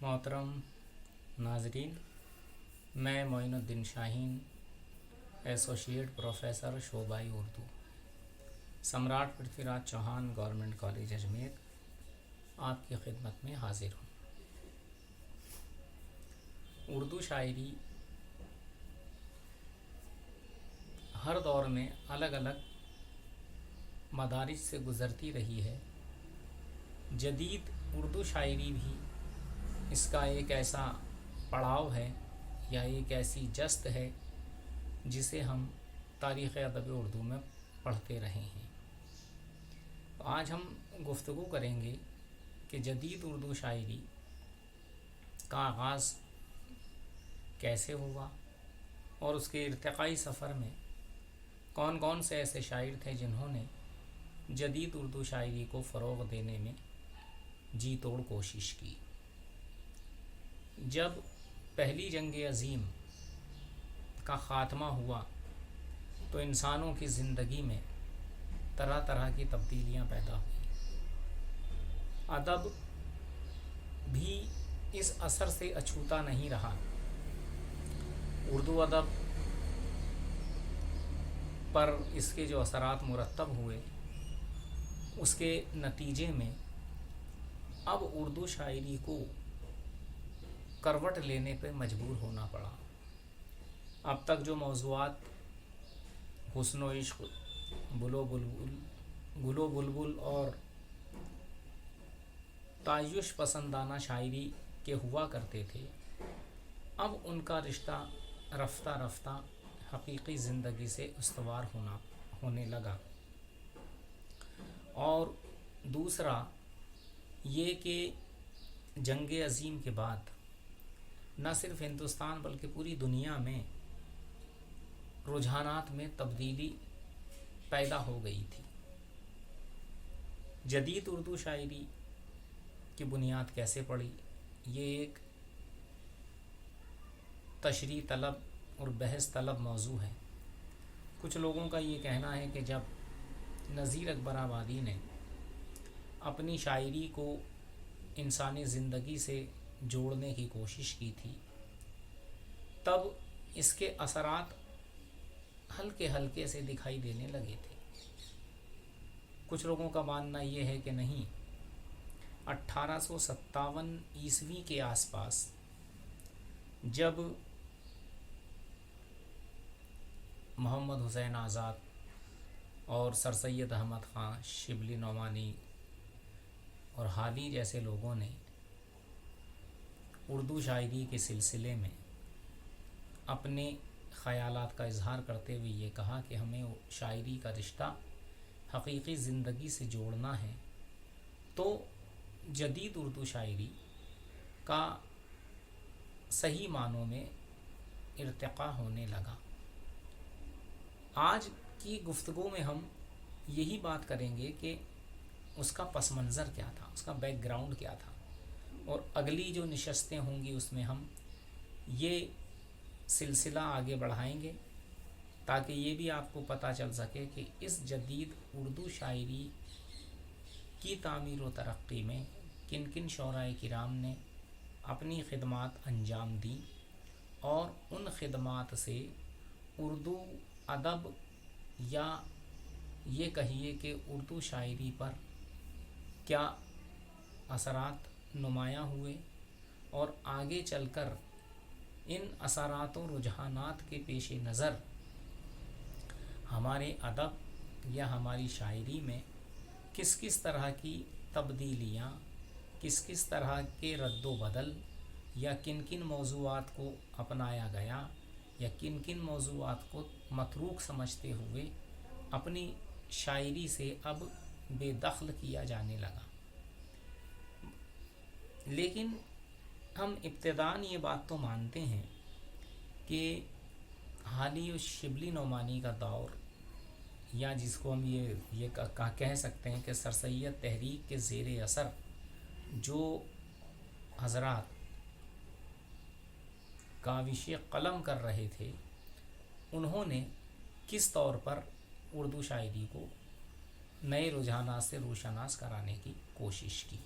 मोहतरम नाजरीन, मैं मोइनुद्दीन शाहीन, एसोसिएट प्रोफेसर शोबाई उर्दू, सम्राट पृथ्वीराज चौहान गवर्नमेंट कॉलेज अजमेर, आपकी खिदमत में हाजिर हूँ। उर्दू शायरी हर दौर में अलग अलग मदारिज से गुज़रती रही है। जदीद उर्दू शायरी भी इसका एक ऐसा पड़ाव है या एक ऐसी जस्त है जिसे हम तारीख़ अदब उर्दू में पढ़ते रहे हैं। तो आज हम गुफ्तगू करेंगे कि जदीद उर्दू शायरी का आगाज़ कैसे हुआ और उसके इर्तिक़ाई सफ़र में कौन कौन से ऐसे शायर थे जिन्होंने जदीद उर्दू शायरी को फ़रोग़ देने में जी तोड़ कोशिश की। जब पहली जंग अज़ीम का ख़ात्मा हुआ तो इंसानों की ज़िंदगी में तरह तरह की तब्दीलियां पैदा हुई। अदब भी इस असर से अछूता नहीं रहा। उर्दू अदब पर इसके जो असरात मुरत्तब हुए उसके नतीजे में अब उर्दू शायरी को करवट लेने पर मजबूर होना पड़ा। अब तक जो मौज़ूआत हुस्न इश्क़, गुलो बुलबुल और तायुश पसंदाना शायरी के हुआ करते थे, अब उनका रिश्ता रफ्ता रफ्ता हकीकी ज़िंदगी से इस्तवार होने लगा। और दूसरा ये कि जंग अज़ीम के बाद न सिर्फ हिंदुस्तान बल्कि पूरी दुनिया में रुझानात में तब्दीली पैदा हो गई थी। जदीद उर्दू शायरी की बुनियाद कैसे पड़ी, ये एक तशरीह तलब और बहस तलब मौजू है। कुछ लोगों का ये कहना है कि जब नज़ीर अकबर आबादी ने अपनी शायरी को इंसानी ज़िंदगी से जोड़ने की कोशिश की थी तब इसके असरात हल्के हल्के से दिखाई देने लगे थे। कुछ लोगों का मानना ये है कि नहीं, 1857 ईस्वी के आसपास जब मोहम्मद हुसैन आज़ाद और सर सैयद अहमद ख़ान, शिबली नौमानी और हाली जैसे लोगों ने उर्दू शायरी के सिलसिले में अपने ख़यालात का इजहार करते हुए ये कहा कि हमें शायरी का रिश्ता हकीकी ज़िंदगी से जोड़ना है, तो जदीद उर्दू शायरी का सही मानों में इर्तिक़ा होने लगा। आज की गुफ्तगू में हम यही बात करेंगे कि उसका पस मंज़र क्या था, उसका बैकग्राउंड क्या था, और अगली जो नशस्तें होंगी उसमें हम ये सिलसिला आगे बढ़ाएंगे ताकि ये भी आपको पता चल सके कि इस जदीद उर्दू शायरी की तामीर व तरक्की में किन किन शौराए किराम ने अपनी खिदमात अंजाम दी और उन खिदमात से उर्दू अदब या ये कहिए कि उर्दू शायरी पर क्या असरात नुमायाँ हुए और आगे चलकर इन असरातों रुझानात के पेश नज़र हमारे अदब या हमारी शायरी में किस किस तरह की तब्दीलियाँ, किस किस तरह के रद्दो बदल या किन किन मौज़ूआत को अपनाया गया या किन किन मौज़ूआत को मतरूक समझते हुए अपनी शायरी से अब बेदखल किया जाने लगा। लेकिन हम इब्तिदान ये बात तो मानते हैं कि हाली और शिबली नौमानी का दौर, या जिसको हम ये कह सकते हैं कि सर सैयद तहरीक के ज़ेर असर जो हज़रात काविश कलम कर रहे थे, उन्होंने किस तौर पर उर्दू शायरी को नए रुझानात से रोशनास कराने की कोशिश की।